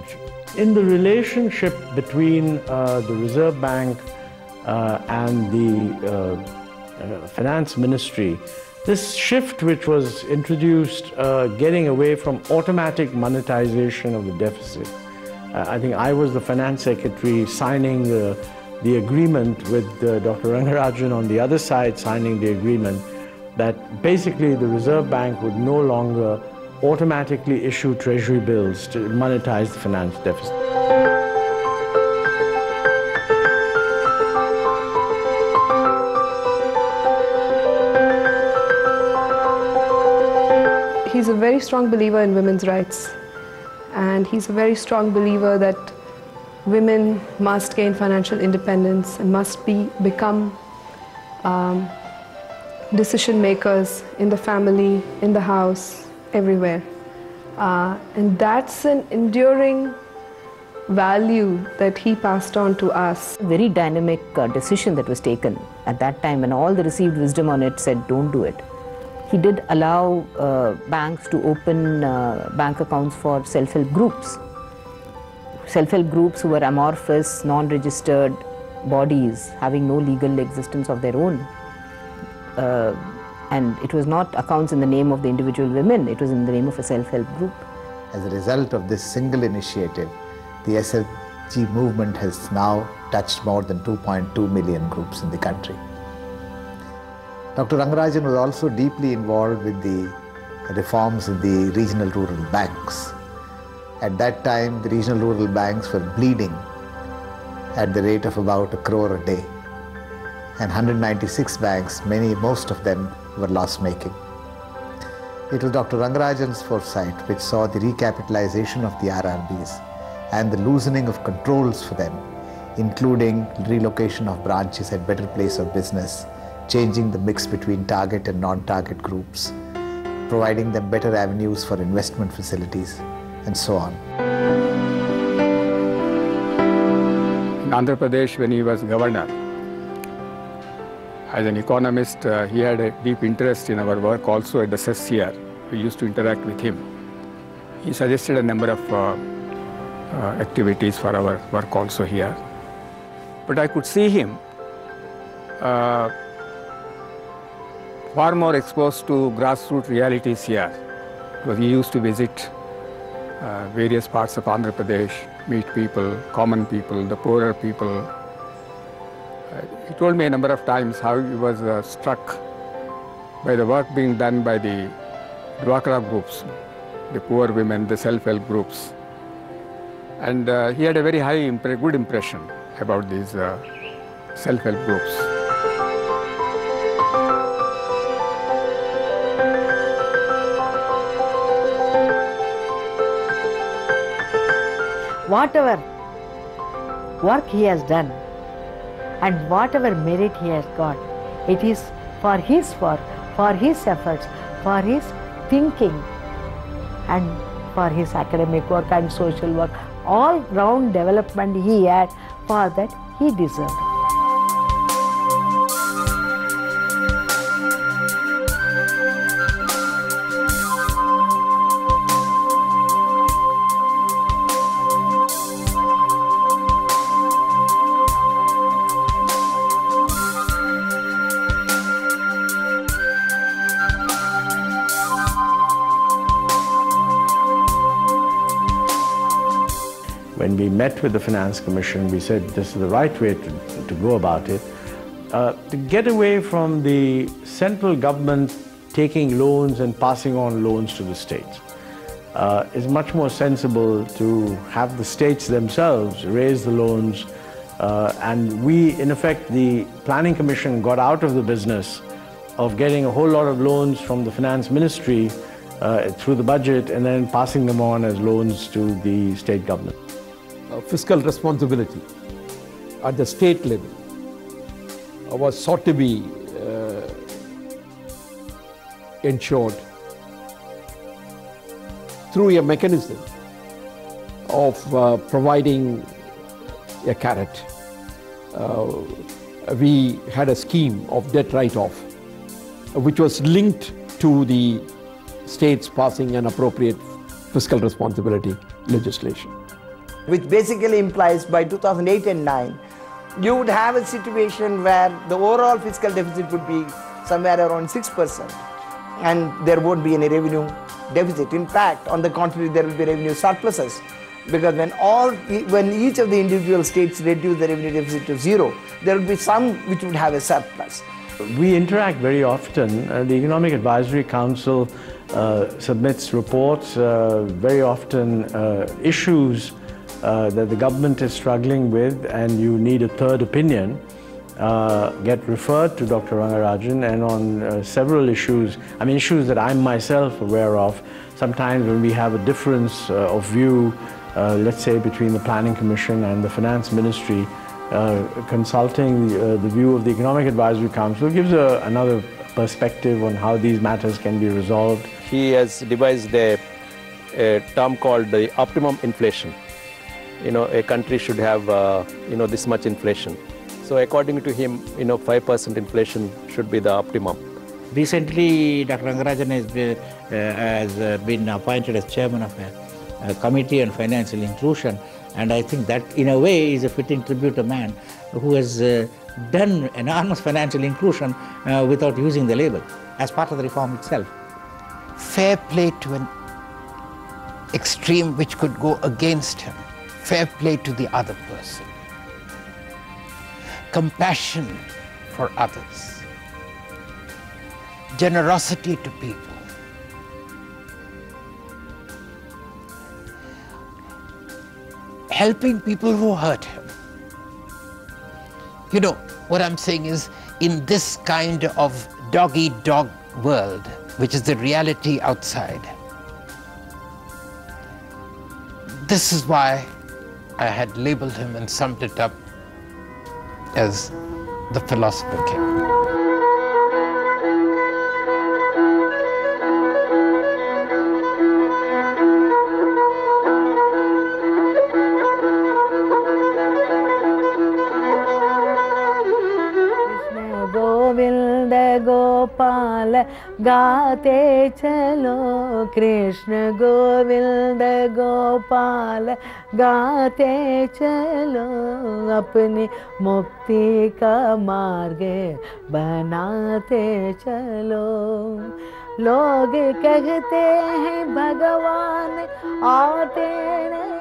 strategy. In the relationship between the Reserve Bank and the Finance Ministry, this shift which was introduced, getting away from automatic monetization of the deficit. I think I was the Finance Secretary signing the agreement with Dr. Rangarajan on the other side, signing the agreement that basically the Reserve Bank would no longer automatically issue treasury bills to monetize the finance deficit. He's a very strong believer in women's rights, and he's a very strong believer that women must gain financial independence and must become decision makers in the family, in the house, everywhere. And that's an enduring value that he passed on to us. Very dynamic decision that was taken at that time, and all the received wisdom on it said don't do it. He did allow banks to open bank accounts for self-help groups. Self-help groups who were amorphous, non-registered bodies having no legal existence of their own. And it was not accounts in the name of the individual women, it was in the name of a self-help group. As a result of this single initiative, the SHG movement has now touched more than 2.2 million groups in the country. Dr. Rangarajan was also deeply involved with the reforms in the regional rural banks. At that time, the regional rural banks were bleeding at the rate of about 1 crore a day. And 196 banks, most of them were loss-making. It was Dr. Rangarajan's foresight which saw the recapitalization of the RRBs and the loosening of controls for them, including relocation of branches at better place of business, changing the mix between target and non-target groups, providing them better avenues for investment facilities, and so on. In Andhra Pradesh, when he was governor, as an economist, he had a deep interest in our work also at the cess here. We used to interact with him. He suggested a number of activities for our work also here. But I could see him far more exposed to grassroots realities here, because he used to visit various parts of Andhra Pradesh, meet people, common people, the poorer people. He told me a number of times how he was struck by the work being done by the Dwakra groups, the poor women, the self-help groups. And he had a very good impression about these self-help groups. Whatever work he has done and whatever merit he has got, it is for his work, for his efforts, for his thinking and for his academic work and social work. All round development he had, for that he deserved. When we met with the Finance Commission, we said this is the right way to go about it. To get away from the central government taking loans and passing on loans to the states. It's much more sensible to have the states themselves raise the loans, and we, in effect, the Planning Commission got out of the business of getting a whole lot of loans from the Finance Ministry through the budget and then passing them on as loans to the state government. Fiscal responsibility at the state level was sought to be ensured through a mechanism of providing a carrot. We had a scheme of debt write-off which was linked to the states passing an appropriate fiscal responsibility legislation. which basically implies by 2008 and 9, you would have a situation where the overall fiscal deficit would be somewhere around 6%, and there won't be any revenue deficit. In fact, on the contrary, there will be revenue surpluses, because when each of the individual states reduce the revenue deficit to zero, there will be some which would have a surplus. We interact very often. The Economic Advisory Council submits reports, very often issues that the government is struggling with and you need a third opinion, get referred to Dr. Rangarajan, and on several issues, issues that I'm myself aware of, sometimes when we have a difference of view, let's say between the Planning Commission and the Finance Ministry, consulting the view of the Economic Advisory Council gives another perspective on how these matters can be resolved. He has devised a term called the optimum inflation. A country should have this much inflation. So according to him, 5% inflation should be the optimum. Recently, Dr. Rangarajan has been appointed as chairman of a committee on financial inclusion, and I think that in a way is a fitting tribute to a man who has done enormous financial inclusion without using the label as part of the reform itself. Fair play to an extreme which could go against him. Fair play to the other person. Compassion for others. Generosity to people. Helping people who hurt him. What I'm saying is, in this kind of dog-eat-dog world, which is the reality outside, this is why I had labeled him and summed it up as the Philosopher King. Gopal गाते चलो कृष्ण गोविंद गोपाल गाते चलो अपनी मुक्ति का मार्ग बनाते चलो लोग कहते हैं भगवान आते नहीं